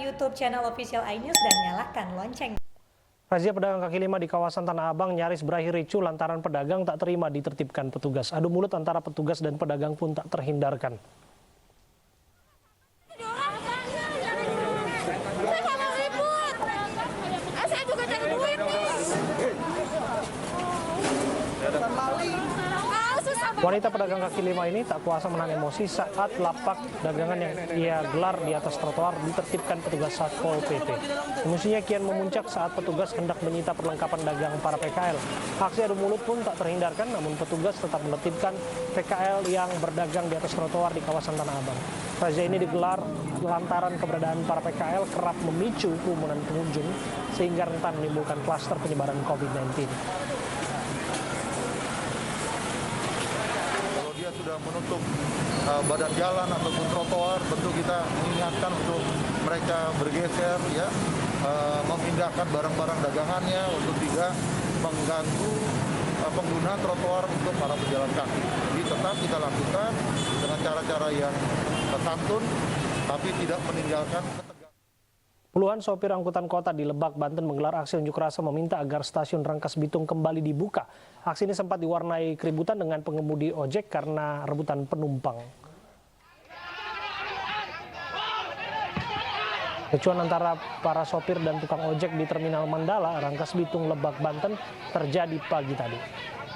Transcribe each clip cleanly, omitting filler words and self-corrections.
YouTube channel official iNews dan nyalakan lonceng. Razia pedagang kaki lima di kawasan Tanah Abang nyaris berakhir ricu lantaran pedagang tak terima ditertibkan petugas. Adu mulut antara petugas dan pedagang pun tak terhindarkan. Wanita pedagang kaki lima ini tak kuasa menahan emosi saat lapak dagangan yang ia gelar di atas trotoar ditertibkan petugas Satpol PP. Emosinya kian memuncak saat petugas hendak menyita perlengkapan dagang para PKL. Aksi adu mulut pun tak terhindarkan, namun petugas tetap menertibkan PKL yang berdagang di atas trotoar di kawasan Tanah Abang. Razia ini digelar lantaran keberadaan para PKL kerap memicu kerumunan pengunjung sehingga rentan menimbulkan klaster penyebaran COVID-19. Sudah menutup badan jalan ataupun trotoar, tentu kita mengingatkan untuk mereka bergeser, ya, memindahkan barang-barang dagangannya untuk tidak mengganggu pengguna trotoar untuk para pejalan kaki. Jadi tetap kita lakukan dengan cara-cara yang santun, tapi tidak meninggalkan ketegangan. Puluhan sopir angkutan kota di Lebak, Banten menggelar aksi unjuk rasa meminta agar stasiun Rangkas Bitung kembali dibuka. Aksi ini sempat diwarnai keributan dengan pengemudi ojek karena rebutan penumpang. Kecuan antara para sopir dan tukang ojek di Terminal Mandala, Rangkas Bitung, Lebak, Banten terjadi pagi tadi.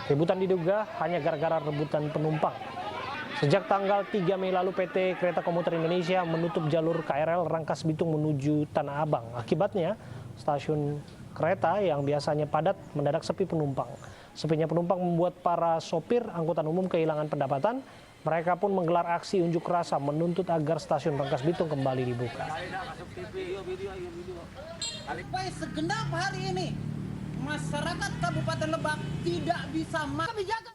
Keributan diduga hanya gara-gara rebutan penumpang. Sejak tanggal 3 Mei lalu PT Kereta Komuter Indonesia menutup jalur KRL Rangkas Bitung menuju Tanah Abang. Akibatnya, stasiun kereta yang biasanya padat mendadak sepi penumpang. Sepinya penumpang membuat para sopir angkutan umum kehilangan pendapatan. Mereka pun menggelar aksi unjuk rasa menuntut agar stasiun Rangkas Bitung kembali dibuka. Segenap hari ini, masyarakat Kabupaten Lebak tidak bisa menjaga.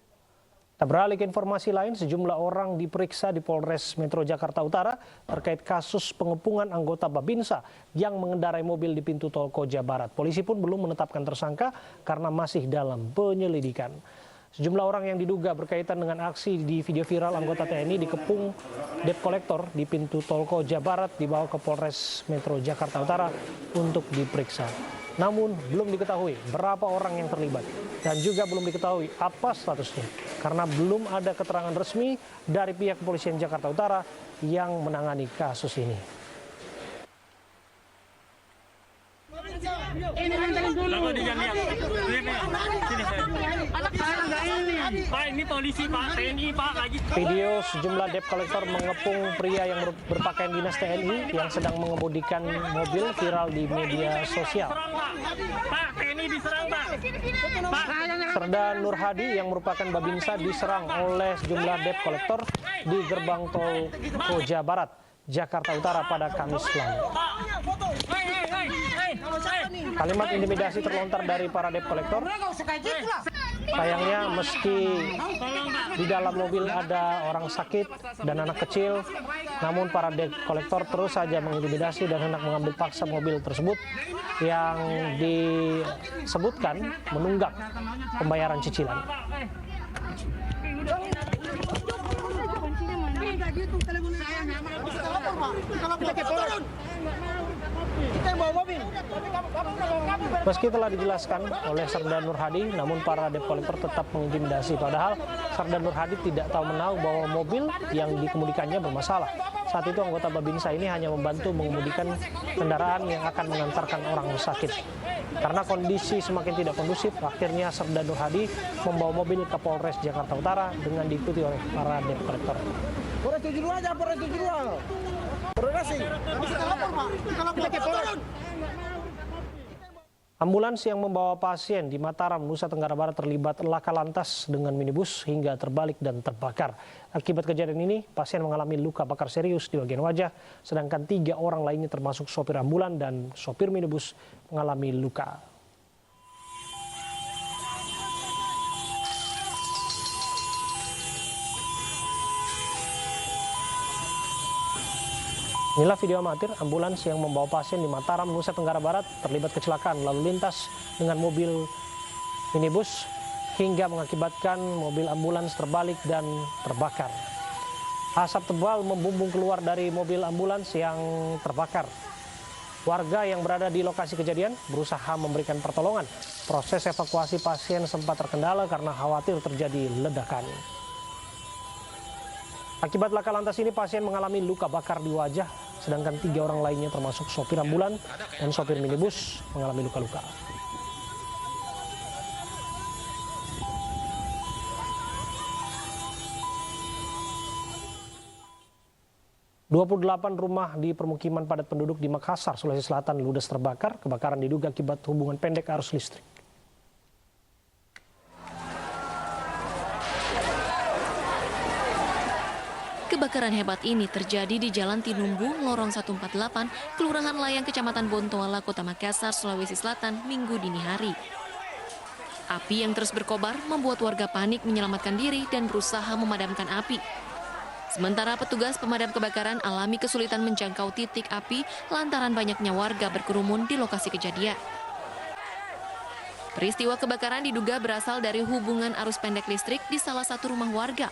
Tak beralih ke informasi lain, sejumlah orang diperiksa di Polres Metro Jakarta Utara terkait kasus pengepungan anggota Babinsa yang mengendarai mobil di pintu tol Koja Barat. Polisi pun belum menetapkan tersangka karena masih dalam penyelidikan. Sejumlah orang yang diduga berkaitan dengan aksi di video viral anggota TNI dikepung debt collector di pintu tol Koja Barat dibawa ke Polres Metro Jakarta Utara untuk diperiksa. Namun belum diketahui berapa orang yang terlibat dan juga belum diketahui apa statusnya karena belum ada keterangan resmi dari pihak kepolisian Jakarta Utara yang menangani kasus ini. Ini nganterin dulu. Pak, ini polisi Pak, TNI Pak lagi. Video sejumlah debt collector mengepung pria yang berpakaian dinas TNI yang sedang mengemudikan mobil viral di media sosial. Pak, TNI diserang Pak. Pak, Serda Nur Hadi yang merupakan Babinsa diserang oleh sejumlah debt collector di gerbang tol Koja Barat, Jakarta Utara pada Kamis lalu. Kalimat intimidasi terlontar dari para debt collector. Sayangnya meski di dalam mobil ada orang sakit dan anak kecil, namun para debt collector terus saja mengintimidasi dan hendak mengambil paksa mobil tersebut yang disebutkan menunggak pembayaran cicilan. Meski telah dijelaskan oleh Serda Nur Hadi, namun para debt collector tetap mengintimidasi. Padahal Serda Nur Hadi tidak tahu menahu bahwa mobil yang dikemudikannya bermasalah. Saat itu anggota Babinsa ini hanya membantu mengemudikan kendaraan yang akan mengantarkan orang sakit. Karena kondisi semakin tidak kondusif, akhirnya Serda Nur Hadi membawa mobil ke Polres Jakarta Utara dengan diikuti oleh para debt collector. Polres 72 aja, Polres 72. Koordinasi. Ambulans yang membawa pasien di Mataram, Nusa Tenggara Barat terlibat laka lantas dengan minibus hingga terbalik dan terbakar. Akibat kejadian ini, pasien mengalami luka bakar serius di bagian wajah, sedangkan 3 orang lainnya termasuk sopir ambulan dan sopir minibus mengalami luka. Inilah video amatir ambulans yang membawa pasien di Mataram, Nusa Tenggara Barat terlibat kecelakaan lalu lintas dengan mobil minibus hingga mengakibatkan mobil ambulans terbalik dan terbakar. Asap tebal membumbung keluar dari mobil ambulans yang terbakar. Warga yang berada di lokasi kejadian berusaha memberikan pertolongan. Proses evakuasi pasien sempat terkendala karena khawatir terjadi ledakan. Akibat laka lantas ini pasien mengalami luka bakar di wajah, sedangkan 3 orang lainnya termasuk sopir ambulan dan sopir minibus mengalami luka-luka. 28 rumah di permukiman padat penduduk di Makassar, Sulawesi Selatan ludes terbakar. Kebakaran diduga akibat hubungan pendek arus listrik. Kebakaran hebat ini terjadi di Jalan Tinumbu, Lorong 148, Kelurahan Layang, Kecamatan Bontoala, Kota Makassar, Sulawesi Selatan, Minggu dini hari. Api yang terus berkobar membuat warga panik menyelamatkan diri dan berusaha memadamkan api. Sementara petugas pemadam kebakaran alami kesulitan menjangkau titik api lantaran banyaknya warga berkerumun di lokasi kejadian. Peristiwa kebakaran diduga berasal dari hubungan arus pendek listrik di salah satu rumah warga.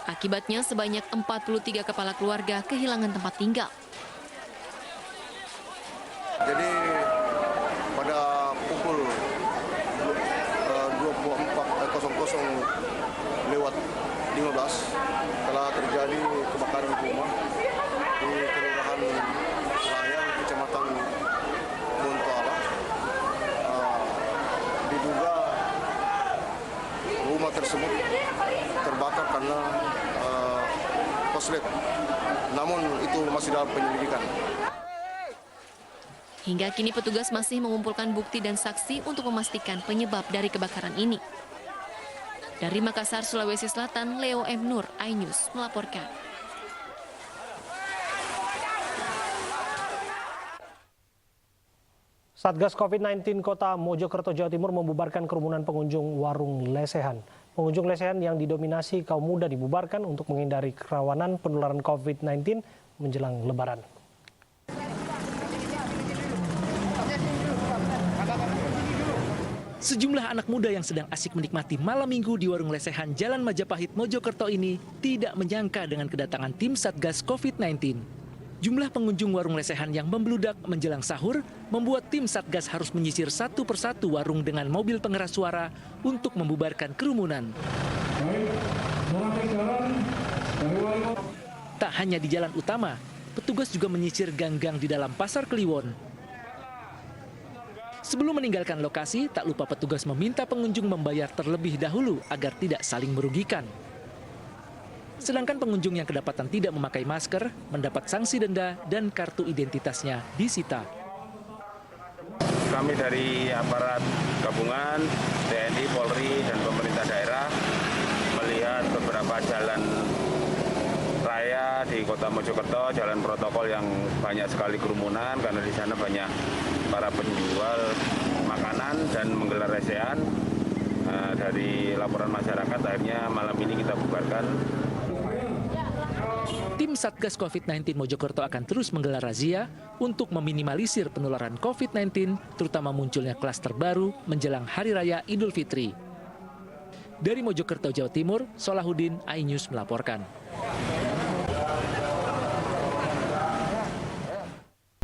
Akibatnya sebanyak 43 kepala keluarga kehilangan tempat tinggal. Jadi pada pukul 24.00 telah terjadi kebakaran rumah di Kelurahan Layang, Kecamatan Bontoala. Diduga rumah tersebut terbakar karena korslet, namun itu masih dalam penyelidikan. Hingga kini petugas masih mengumpulkan bukti dan saksi untuk memastikan penyebab dari kebakaran ini. Dari Makassar, Sulawesi Selatan, Leo M. Nur, iNews melaporkan. Satgas COVID-19 Kota Mojokerto, Jawa Timur membubarkan kerumunan pengunjung warung lesehan. Pengunjung lesehan yang didominasi kaum muda dibubarkan untuk menghindari kerawanan penularan COVID-19 menjelang Lebaran. Sejumlah anak muda yang sedang asik menikmati malam minggu di warung lesehan Jalan Majapahit, Mojokerto ini tidak menyangka dengan kedatangan tim Satgas COVID-19. Jumlah pengunjung warung lesehan yang membludak menjelang sahur membuat tim Satgas harus menyisir satu persatu warung dengan mobil pengeras suara untuk membubarkan kerumunan. Tak hanya di jalan utama, petugas juga menyisir gang-gang di dalam Pasar Kliwon. Sebelum meninggalkan lokasi, tak lupa petugas meminta pengunjung membayar terlebih dahulu agar tidak saling merugikan. Sedangkan pengunjung yang kedapatan tidak memakai masker mendapat sanksi denda dan kartu identitasnya disita. Kami dari aparat gabungan, TNI, Polri, dan pemerintah daerah melihat beberapa jalan raya di Kota Mojokerto, jalan protokol yang banyak sekali kerumunan karena di sana banyak para penjual makanan dan menggelar lesehan. Dari laporan masyarakat akhirnya malam ini kita bubarkan. Tim Satgas COVID-19 Mojokerto akan terus menggelar razia untuk meminimalisir penularan COVID-19, terutama munculnya klaster baru menjelang Hari Raya Idul Fitri. Dari Mojokerto, Jawa Timur, Solahuddin, iNews melaporkan.